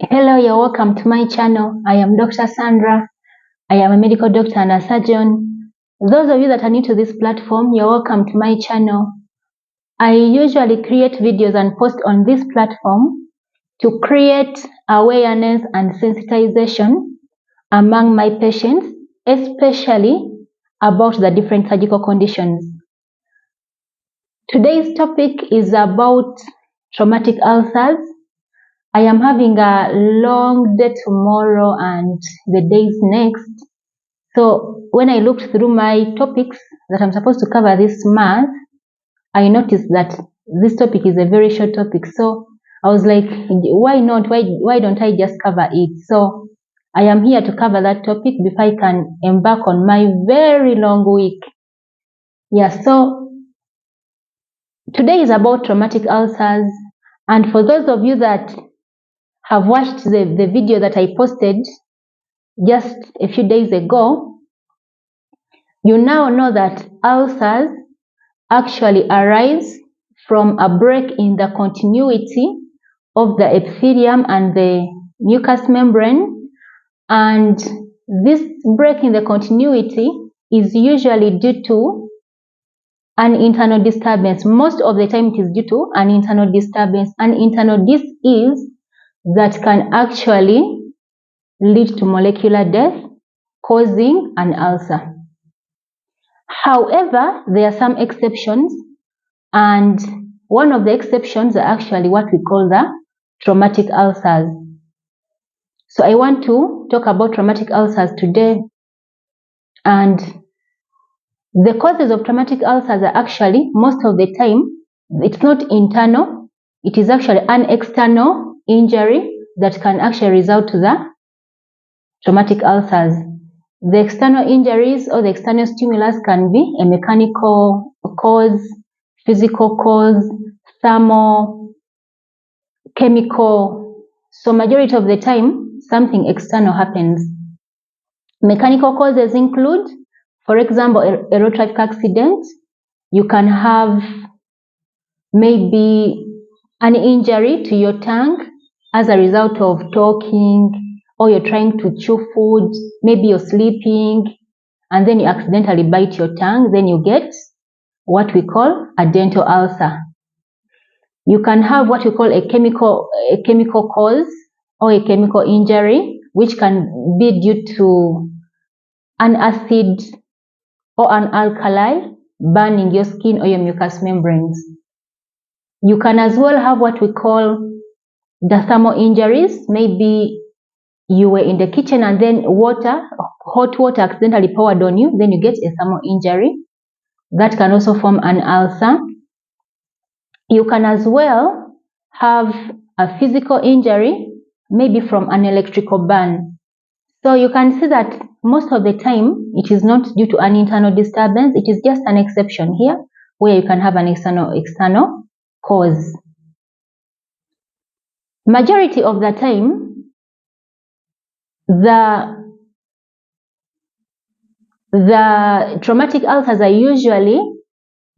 Hello, you're welcome to my channel. I am Dr. Sandra. I am a medical doctor and a surgeon. Those of you that are new to this platform, you're welcome to my channel. I usually create videos and post on this platform to create awareness and sensitization among my patients, especially about the different surgical conditions. Today's topic is about traumatic ulcers. I am having a long day tomorrow and the days next. So when I looked through my topics that I'm supposed to cover this month, I noticed that this topic is a very short topic. So I was like, why not? Why don't I just cover it? So I am here to cover that topic before I can embark on my very long week. Yeah, so today is about traumatic ulcers. And for those of you that have watched the video that I posted just a few days ago, you now know that ulcers actually arise from a break in the continuity of the epithelium and the mucous membrane, and this break in the continuity is usually due to an internal disturbance. Most of the time it is due to an internal disturbance. An internal dis-ease that can actually lead to molecular death, causing an ulcer. However, there are some exceptions, and one of the exceptions are actually what we call the traumatic ulcers. So I want to talk about traumatic ulcers today, and the causes of traumatic ulcers are actually, most of the time, it's not internal, it is actually an external injury that can actually result to the traumatic ulcers. The external injuries or the external stimulus can be a mechanical cause, physical cause, thermal, chemical. So majority of the time, something external happens. Mechanical causes include, for example, a road traffic accident. You can have maybe an injury to your tongue as a result of talking, or you're trying to chew food, maybe you're sleeping, and then you accidentally bite your tongue, then you get what we call a dental ulcer. You can have what we call a chemical cause or a chemical injury, which can be due to an acid or an alkali burning your skin or your mucous membranes. You can as well have what we call the thermal injuries. Maybe you were in the kitchen and then hot water accidentally poured on you, then you get a thermal injury. That can also form an ulcer. You can as well have a physical injury, maybe from an electrical burn. So you can see that most of the time it is not due to an internal disturbance, it is just an exception here where you can have an external cause. Majority of the time, the traumatic ulcers are usually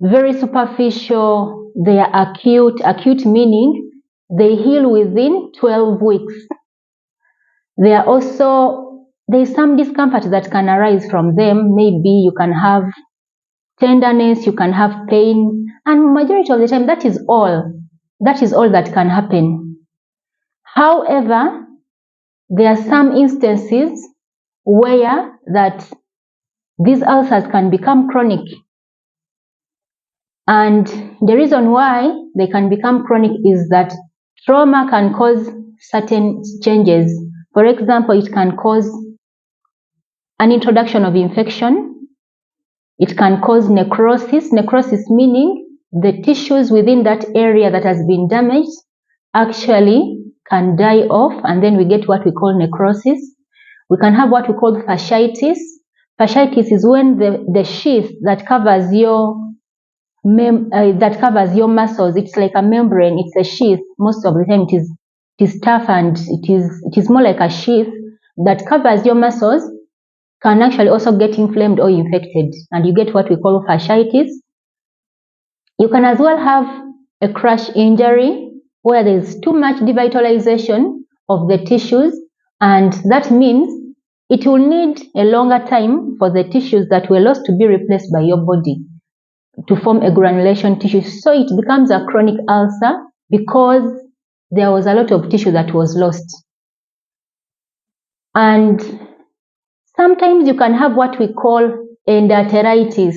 very superficial. They are acute meaning they heal within 12 weeks. There's some discomfort that can arise from them. Maybe you can have tenderness, you can have pain, and majority of the time that is all that can happen. However, there are some instances where that these ulcers can become chronic, and the reason why they can become chronic is that trauma can cause certain changes. For example, it can cause an introduction of infection. It can cause necrosis. Necrosis meaning the tissues within that area that has been damaged actually can die off, and then we get what we call necrosis. We can have what we call fasciitis. Fasciitis is when the sheath that covers your muscles, it's like a membrane, it's a sheath. Most of the time it is tough, and it is more like a sheath that covers your muscles, can actually also get inflamed or infected, and you get what we call fasciitis. You can as well have a crush injury where there is too much devitalization of the tissues, and that means it will need a longer time for the tissues that were lost to be replaced by your body to form a granulation tissue. So it becomes a chronic ulcer because there was a lot of tissue that was lost. And sometimes you can have what we call endarteritis.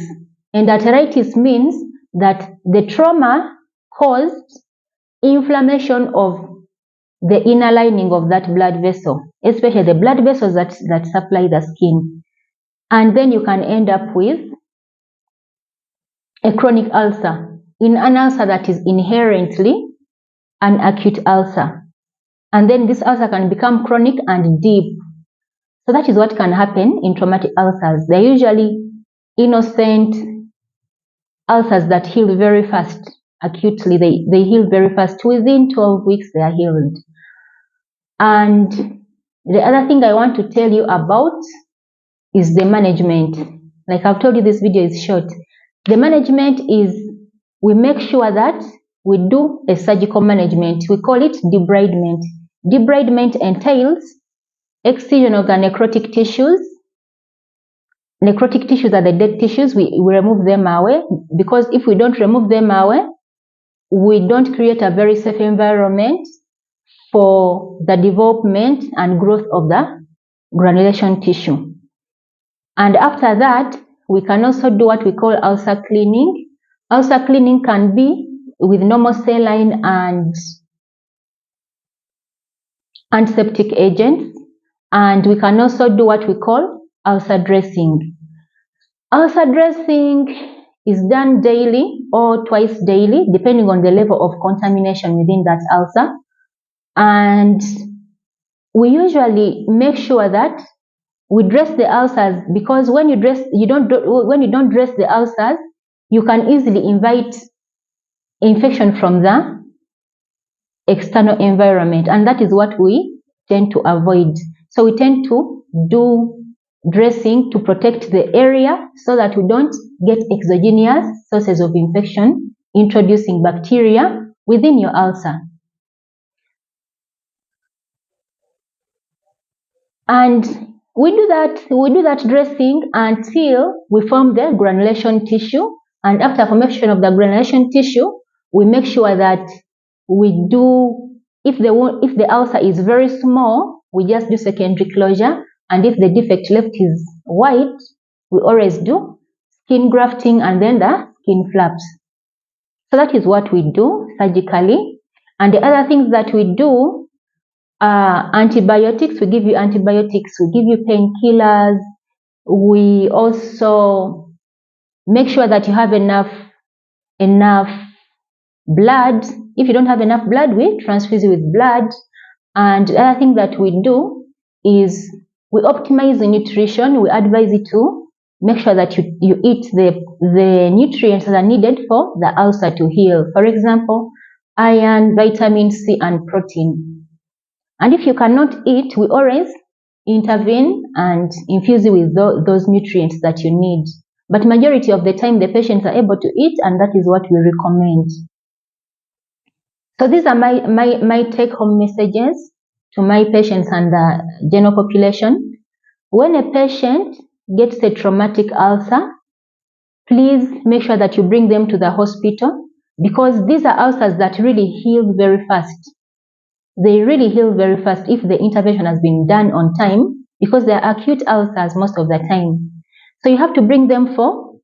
Endarteritis means that the trauma caused inflammation of the inner lining of that blood vessel, especially the blood vessels that supply the skin. And then you can end up with a chronic ulcer, in an ulcer that is inherently an acute ulcer. And then this ulcer can become chronic and deep. So that is what can happen in traumatic ulcers. They're usually innocent ulcers that heal very fast. Acutely, they heal very fast. Within 12 weeks, they are healed. And the other thing I want to tell you about is the management. Like I've told you, this video is short. The management is, we make sure that we do a surgical management. We call it debridement. Debridement entails excision of the necrotic tissues. Necrotic tissues are the dead tissues. We remove them away, because if we don't remove them away, we don't create a very safe environment for the development and growth of the granulation tissue. And after that, we can also do what we call ulcer cleaning. Ulcer cleaning can be with normal saline and antiseptic agents. And we can also do what we call ulcer dressing. Ulcer dressing is done daily or twice daily, depending on the level of contamination within that ulcer. And we usually make sure that we dress the ulcers, because when you don't dress the ulcers, you can easily invite infection from the external environment, and that is what we tend to avoid. So we tend to do dressing to protect the area so that we don't get exogenous sources of infection introducing bacteria within your ulcer. And we do that dressing until we form the granulation tissue. And after formation of the granulation tissue, we make sure that we do, if the ulcer is very small, we just do secondary closure. And if the defect left is white, we always do skin grafting and then the skin flaps. So that is what we do surgically. And the other things that we do, antibiotics, we give you antibiotics, we give you painkillers. We also make sure that you have enough blood. If you don't have enough blood, we transfuse you with blood. And the other thing that we do is we optimize the nutrition. We advise you to make sure that you eat the nutrients that are needed for the ulcer to heal. For example, iron, vitamin C, and protein. And if you cannot eat, we always intervene and infuse you with those nutrients that you need. But majority of the time, the patients are able to eat, and that is what we recommend. So these are my take-home messages to my patients and the general population. When a patient gets a traumatic ulcer, please make sure that you bring them to the hospital, because these are ulcers that really heal very fast. They really heal very fast if the intervention has been done on time, because they are acute ulcers most of the time. So you have to bring them for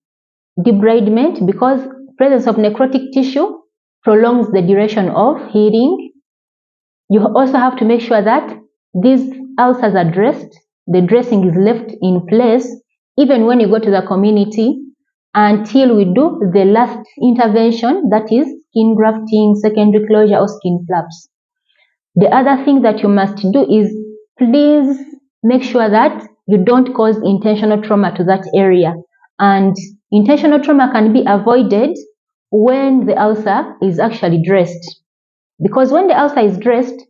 debridement, because presence of necrotic tissue prolongs the duration of healing. You also have to make sure that these ulcers are dressed. The dressing is left in place even when you go to the community until we do the last intervention, that is skin grafting, secondary closure, or skin flaps. The other thing that you must do is please make sure that you don't cause intentional trauma to that area. And intentional trauma can be avoided when the ulcer is actually dressed. Because when the ulcer is dressed,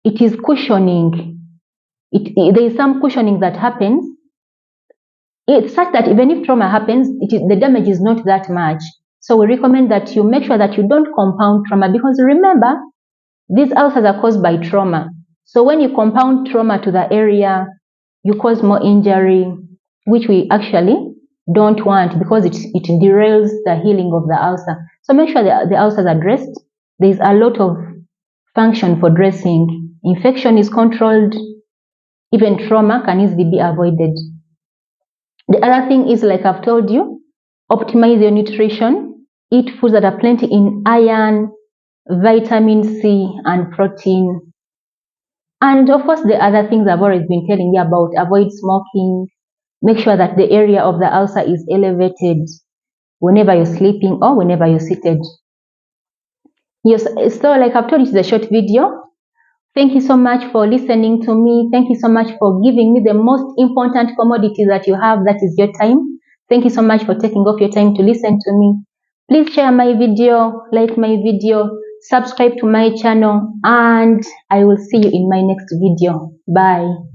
it is cushioning. There is some cushioning that happens. It's such that even if trauma happens, the damage is not that much. So we recommend that you make sure that you don't compound trauma, because remember, these ulcers are caused by trauma. So when you compound trauma to the area, you cause more injury, which we actually don't want because it derails the healing of the ulcer. So make sure the ulcers are dressed. There's a lot of function for dressing. Infection is controlled. Even trauma can easily be avoided. The other thing is, like I've told you, optimize your nutrition. Eat foods that are plenty in iron, vitamin C, and protein. And of course, the other things I've always been telling you about: avoid smoking. Make sure that the area of the ulcer is elevated whenever you're sleeping or whenever you're seated. Yes, so like I've told you, it's a short video. Thank you so much for listening to me. Thank you so much for giving me the most important commodity that you have, that is your time. Thank you so much for taking off your time to listen to me. Please share my video, like my video, subscribe to my channel, and I will see you in my next video. Bye.